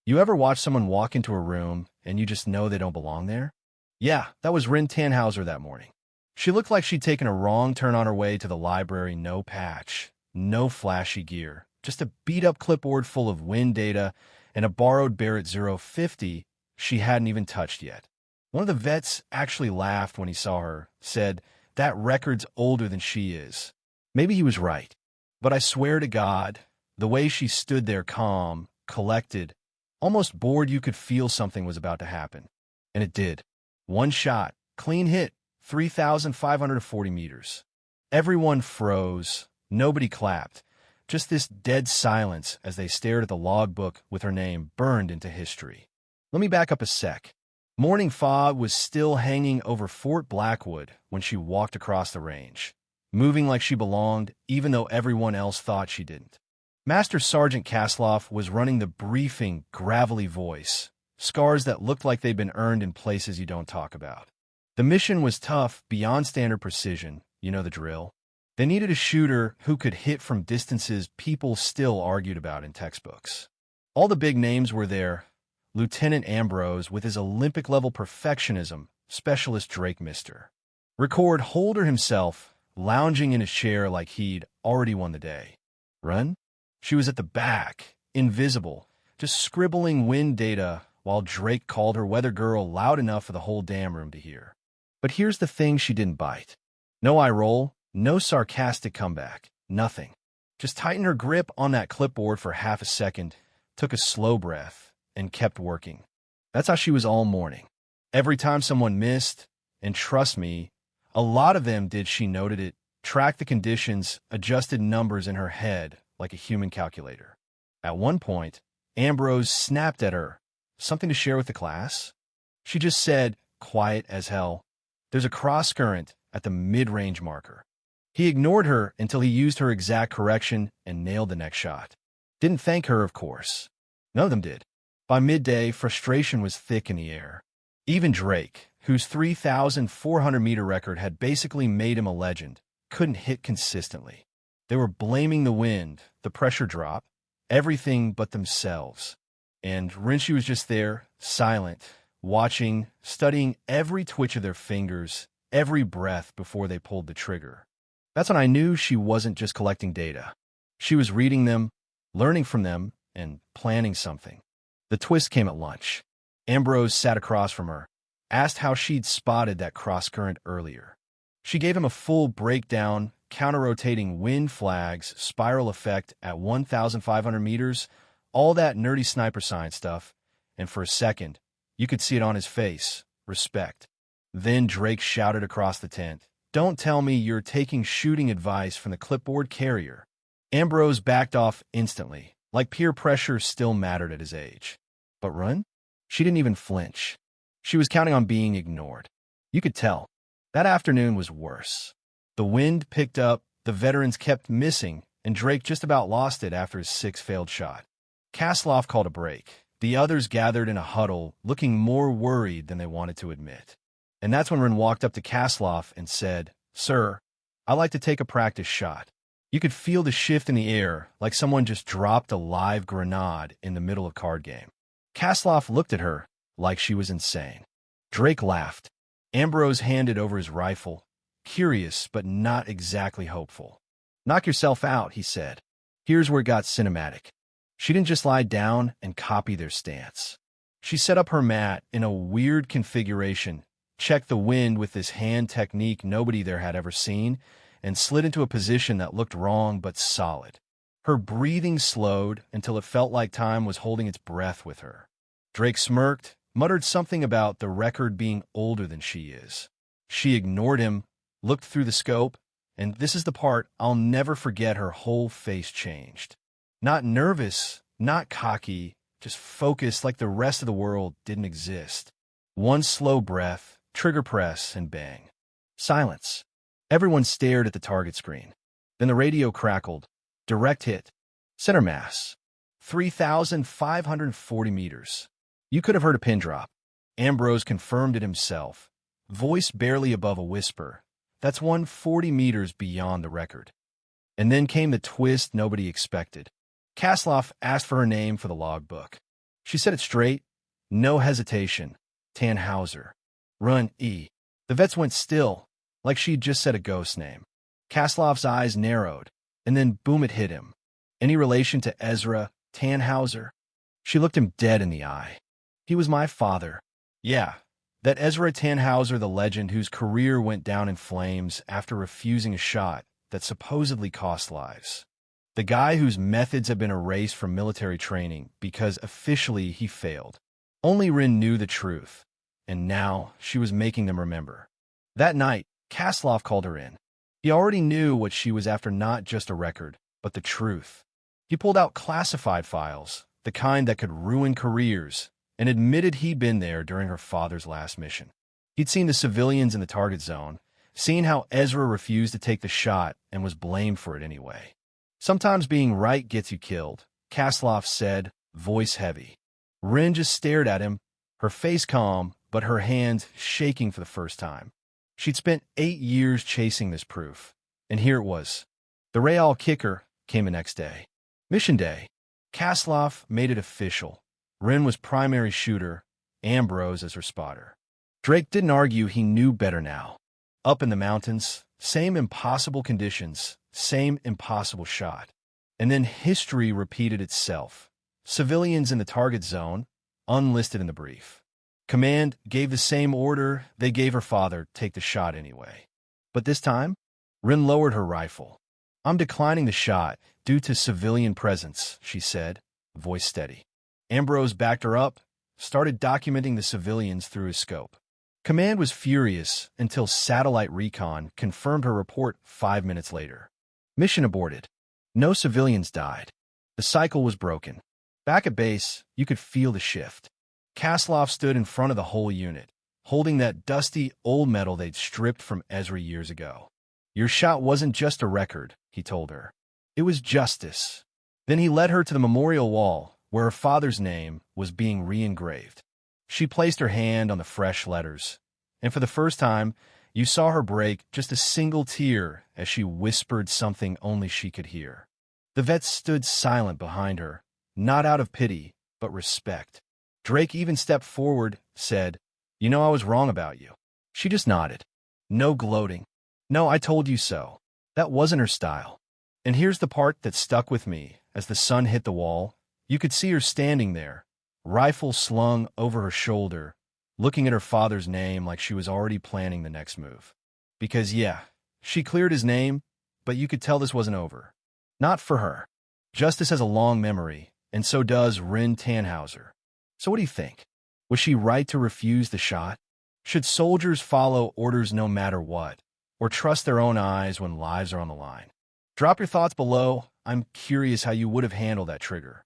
You ever watch someone walk into a room and you just know they don't belong there? Yeah, that was Rin Tannhauser that morning. She looked like she'd taken a wrong turn on her way to the library. No patch, no flashy gear, just a beat-up clipboard full of wind data and a borrowed Barrett 050 she hadn't even touched yet. One of the vets actually laughed when he saw her, said, "That record's older than she is." Maybe he was right. But I swear to God, the way she stood there calm, collected, almost bored, you could feel something was about to happen. And it did. One shot, clean hit, 3,540 meters. Everyone froze. Nobody clapped. Just this dead silence as they stared at the logbook with her name burned into history. Let me back up a sec. Morning fog was still hanging over Fort Blackwood when she walked across the range, moving like she belonged even though everyone else thought she didn't. Master Sergeant Kasloff was running the briefing, gravelly voice, scars that looked like they'd been earned in places you don't talk about. The mission was tough, beyond standard precision, you know the drill. They needed a shooter who could hit from distances people still argued about in textbooks. All the big names were there. Lieutenant Ambrose with his Olympic-level perfectionism, Specialist Drake Mister. Record Holder himself, lounging in his chair like he'd already won the day. Run? She was at the back, invisible, just scribbling wind data while Drake called her weather girl loud enough for the whole damn room to hear. But here's the thing she didn't bite. No eye roll, no sarcastic comeback, nothing. Just tightened her grip on that clipboard for half a second, took a slow breath, and kept working. That's how she was all morning. Every time someone missed, and trust me, a lot of them did, she noted it, tracked the conditions, adjusted numbers in her head like a human calculator. At one point, Ambrose snapped at her. "Something to share with the class?" She just said, quiet as hell, "There's a cross-current at the mid-range marker." He ignored her until he used her exact correction and nailed the next shot. Didn't thank her, of course. None of them did. By midday, frustration was thick in the air. Even Drake, whose 3,400-meter record had basically made him a legend, couldn't hit consistently. They were blaming the wind, the pressure drop, everything but themselves. And Rinchi was just there, silent, watching, studying every twitch of their fingers, every breath before they pulled the trigger. That's when I knew she wasn't just collecting data. She was reading them, learning from them, and planning something. The twist came at lunch. Ambrose sat across from her, asked how she'd spotted that cross-current earlier. She gave him a full breakdown, counter-rotating wind flags, spiral effect at 1,500 meters, all that nerdy sniper science stuff, and for a second, you could see it on his face, respect. Then Drake shouted across the tent, "Don't tell me you're taking shooting advice from the clipboard carrier." Ambrose backed off instantly, like peer pressure still mattered at his age. But Run? She didn't even flinch. She was counting on being ignored. You could tell. That afternoon was worse. The wind picked up, the veterans kept missing, and Drake just about lost it after his sixth failed shot. Kasloff called a break. The others gathered in a huddle, looking more worried than they wanted to admit. And that's when Rin walked up to Kasloff and said, "Sir, I'd like to take a practice shot." You could feel the shift in the air, like someone just dropped a live grenade in the middle of a card game. Kasloff looked at her like she was insane. Drake laughed. Ambrose handed over his rifle, curious but not exactly hopeful. "Knock yourself out," he said. Here's where it got cinematic. She didn't just lie down and copy their stance. She set up her mat in a weird configuration, checked the wind with this hand technique nobody there had ever seen, and slid into a position that looked wrong but solid. Her breathing slowed until it felt like time was holding its breath with her. Drake smirked, muttered something about the record being older than she is. She ignored him, looked through the scope, and this is the part I'll never forget, her whole face changed. Not nervous, not cocky, just focused like the rest of the world didn't exist. One slow breath, trigger press, and bang. Silence. Everyone stared at the target screen. Then the radio crackled. Direct hit. Center mass. 3,540 meters. You could have heard a pin drop. Ambrose confirmed it himself. Voice barely above a whisper. That's 140 meters beyond the record. And then came the twist nobody expected. Kasloff asked for her name for the logbook. She said it straight, no hesitation. Tannhauser. Run, E. The vets went still, like she'd just said a ghost name. Kaslov's eyes narrowed, and then boom, it hit him. Any relation to Ezra Tannhauser? She looked him dead in the eye. He was my father. Yeah, that Ezra Tannhauser, the legend whose career went down in flames after refusing a shot that supposedly cost lives. The guy whose methods had been erased from military training because officially he failed. Only Rin knew the truth, and now she was making them remember. That night, Kaslov called her in. He already knew what she was after, not just a record, but the truth. He pulled out classified files, the kind that could ruin careers, and admitted he'd been there during her father's last mission. He'd seen the civilians in the target zone, seen how Ezra refused to take the shot and was blamed for it anyway. Sometimes being right gets you killed, Kaslov said, voice heavy. Rin just stared at him, her face calm, but her hand shaking for the first time. She'd spent 8 years chasing this proof, and here it was. The Real kicker came the next day. Mission day. Kaslov made it official. Rin was primary shooter, Ambrose as her spotter. Drake didn't argue, he knew better now. Up in the mountains, same impossible conditions, same impossible shot. And then history repeated itself. Civilians in the target zone, unlisted in the brief. Command gave the same order they gave her father, take the shot anyway. But this time, Rin lowered her rifle. I'm declining the shot due to civilian presence, she said, voice steady. Ambrose backed her up, started documenting the civilians through his scope. Command was furious until satellite recon confirmed her report 5 minutes later. Mission aborted. No civilians died. The cycle was broken. Back at base, you could feel the shift. Kaslov stood in front of the whole unit, holding that dusty old medal they'd stripped from Ezra years ago. Your shot wasn't just a record, he told her. It was justice. Then he led her to the memorial wall, where her father's name was being re-engraved. She placed her hand on the fresh letters, and for the first time, you saw her break just a single tear as she whispered something only she could hear. The vets stood silent behind her, not out of pity, but respect. Drake even stepped forward, said, "You know I was wrong about you." She just nodded. No gloating. No, I told you so. That wasn't her style. And here's the part that stuck with me. As the sun hit the wall, you could see her standing there, rifle slung over her shoulder, looking at her father's name like she was already planning the next move. Because yeah, she cleared his name, but you could tell this wasn't over. Not for her. Justice has a long memory, and so does Rin Tannhauser. So what do you think? Was she right to refuse the shot? Should soldiers follow orders no matter what, or trust their own eyes when lives are on the line? Drop your thoughts below. I'm curious how you would have handled that trigger.